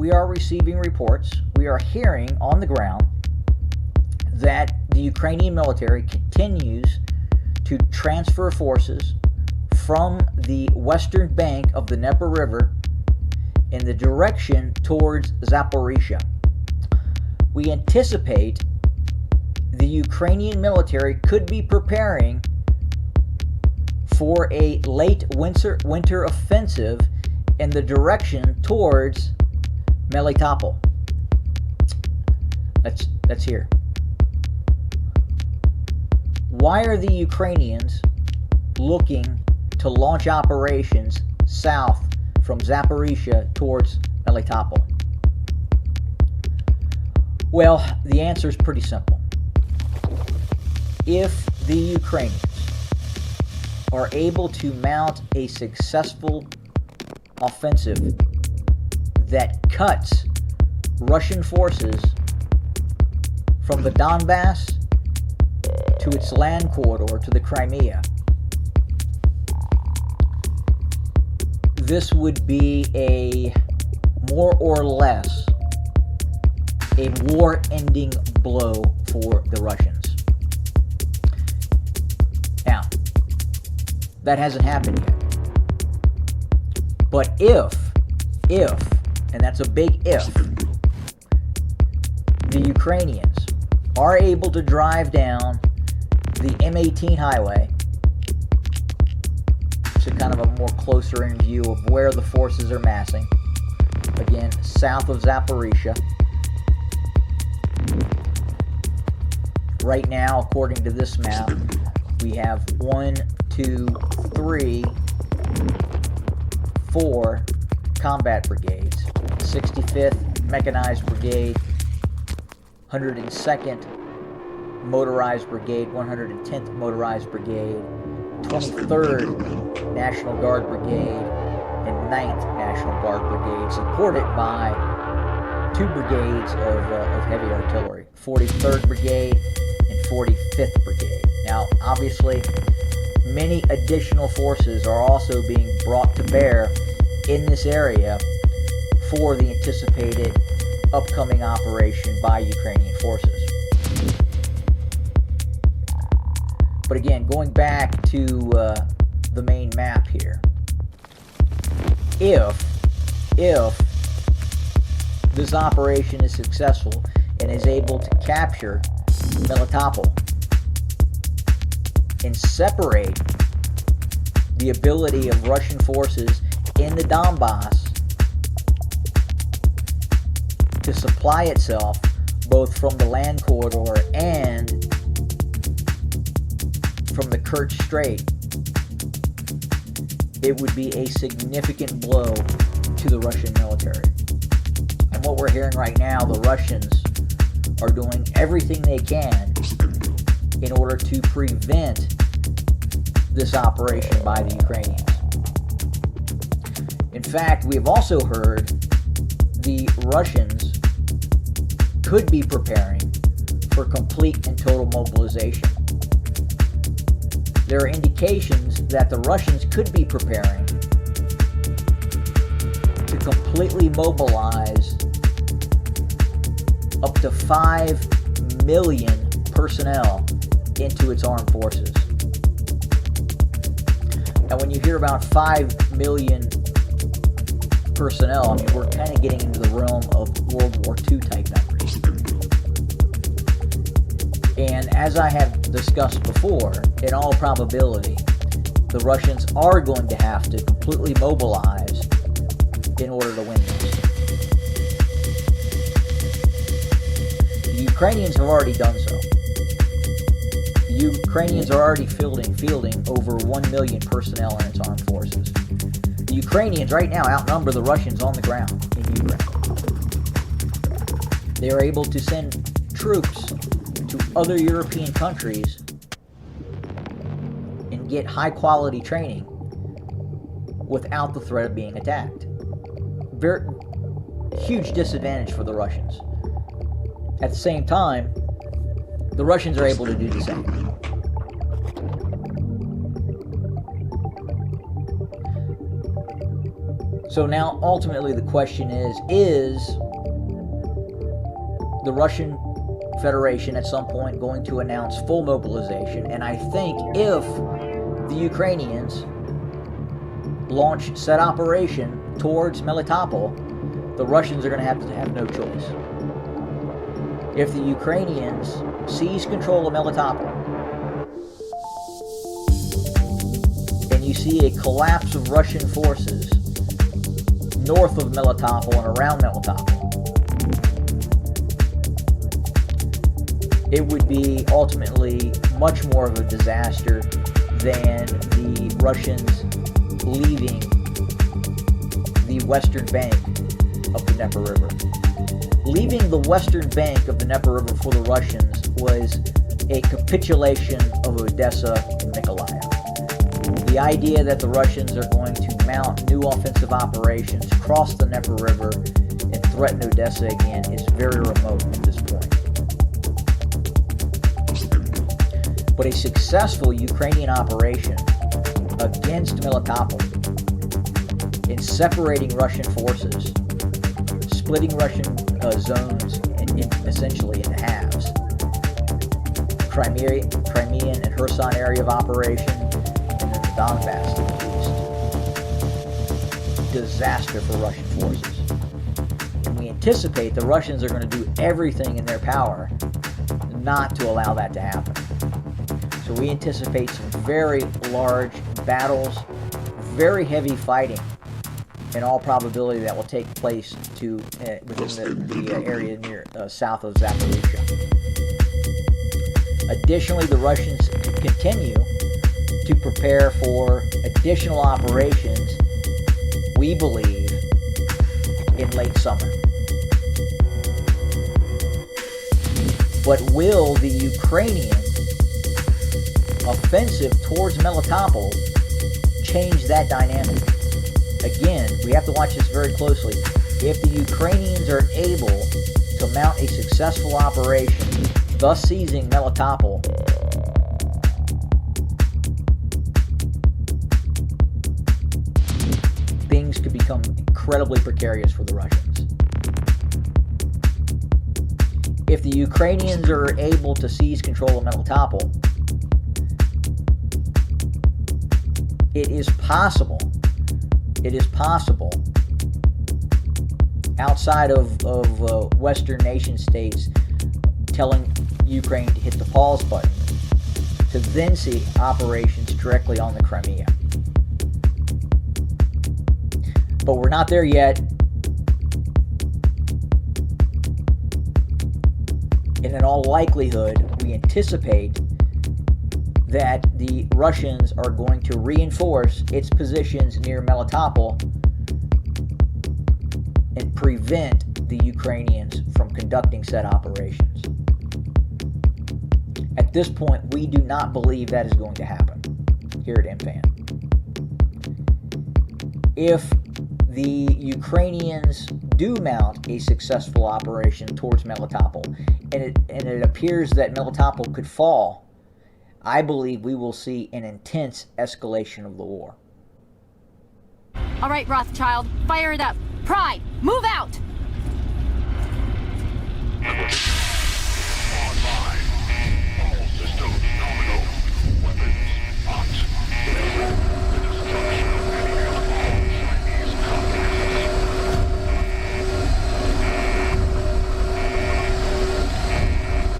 we are receiving reports, we are hearing on the ground that the Ukrainian military continues to transfer forces from the western bank of the Dnieper River in the direction towards Zaporizhia. We anticipate the Ukrainian military could be preparing for a late winter offensive in the direction towards Melitopol. That's here. Why are the Ukrainians looking to launch operations south from Zaporizhia towards Melitopol? Well, the answer is pretty simple. If the Ukrainians are able to mount a successful offensive that cuts Russian forces from the Donbass to its land corridor to the Crimea, this would be a more or less a war-ending blow for the Russians. Now, that hasn't happened yet. But if, and that's a big if, the Ukrainians are able to drive down the M18 highway, so kind of a more closer in view of where the forces are massing, again, south of Zaporizhia. Right now, according to this map, we have 1, 2, 3, 4 combat brigades. 65th Mechanized Brigade, 102nd Motorized Brigade, 110th Motorized Brigade, 23rd National Guard Brigade, and 9th National Guard Brigade, supported by 2 brigades of heavy artillery, 43rd Brigade and 45th Brigade. Now, obviously, many additional forces are also being brought to bear in this area for the anticipated upcoming operation by Ukrainian forces. But again, going back to the main map here, if this operation is successful and is able to capture Melitopol and separate the ability of Russian forces in the Donbass to supply itself both from the land corridor and from the Kerch Strait, it would be a significant blow to the Russian military. And what we're hearing right now, the Russians are doing everything they can in order to prevent this operation by the Ukrainians. In fact, we have also heard the Russians could be preparing for complete and total mobilization. There are indications that the Russians could be preparing to completely mobilize up to 5 million personnel into its armed forces. Now, when you hear about 5 million personnel, I mean, we're kind of getting into the realm of World War II type numbers. And as I have discussed before, in all probability, the Russians are going to have to completely mobilize in order to win this. The Ukrainians have already done so. The Ukrainians are already fielding over 1 million personnel in its armed forces. The Ukrainians right now outnumber the Russians on the ground in Ukraine. They are able to send troops to other European countries and get high quality training without the threat of being attacked. Very huge disadvantage for the Russians. At the same time, the Russians are able to do the same. So now, ultimately, the question is the Russian Federation at some point going to announce full mobilization? And I think if the Ukrainians launch said operation towards Melitopol, the Russians are going to have no choice. If the Ukrainians seize control of Melitopol, and you see a collapse of Russian forces north of Melitopol and around Melitopol, it would be ultimately much more of a disaster than the Russians leaving the western bank of the Dnieper River. Leaving the western bank of the Dnieper River for the Russians was a capitulation of Odessa and Mykolaiv. The idea that the Russians are going to mount new offensive operations, cross the Dnieper River, and threaten Odessa again is very remote at this point. But a successful Ukrainian operation against Melitopol in separating Russian forces, splitting Russian zones essentially in halves, Crimean and Kherson area of operation, and then the Donbass to the east. Disaster for Russian forces. And we anticipate the Russians are going to do everything in their power not to allow that to happen. So we anticipate some very large battles, very heavy fighting, in all probability that will take place within the area near south of Zaporizhzhia. Additionally, the Russians continue to prepare for additional operations, we believe, in late summer. But will the Ukrainian offensive towards Melitopol change that dynamic? Again, we have to watch this very closely. If the Ukrainians are able to mount a successful operation, thus seizing Melitopol, things could become incredibly precarious for the Russians. If the Ukrainians are able to seize control of Melitopol, it is possible, outside of Western nation states telling Ukraine to hit the pause button, to then see operations directly on the Crimea. But we're not there yet. And in all likelihood, we anticipate that the Russians are going to reinforce its positions near Melitopol and prevent the Ukrainians from conducting said operations. At this point, we do not believe that is going to happen here at MFAN. If the Ukrainians do mount a successful operation towards Melitopol, and it appears that Melitopol could fall, I believe we will see an intense escalation of the war. All right, Rothschild, fire it up. Pride, move out!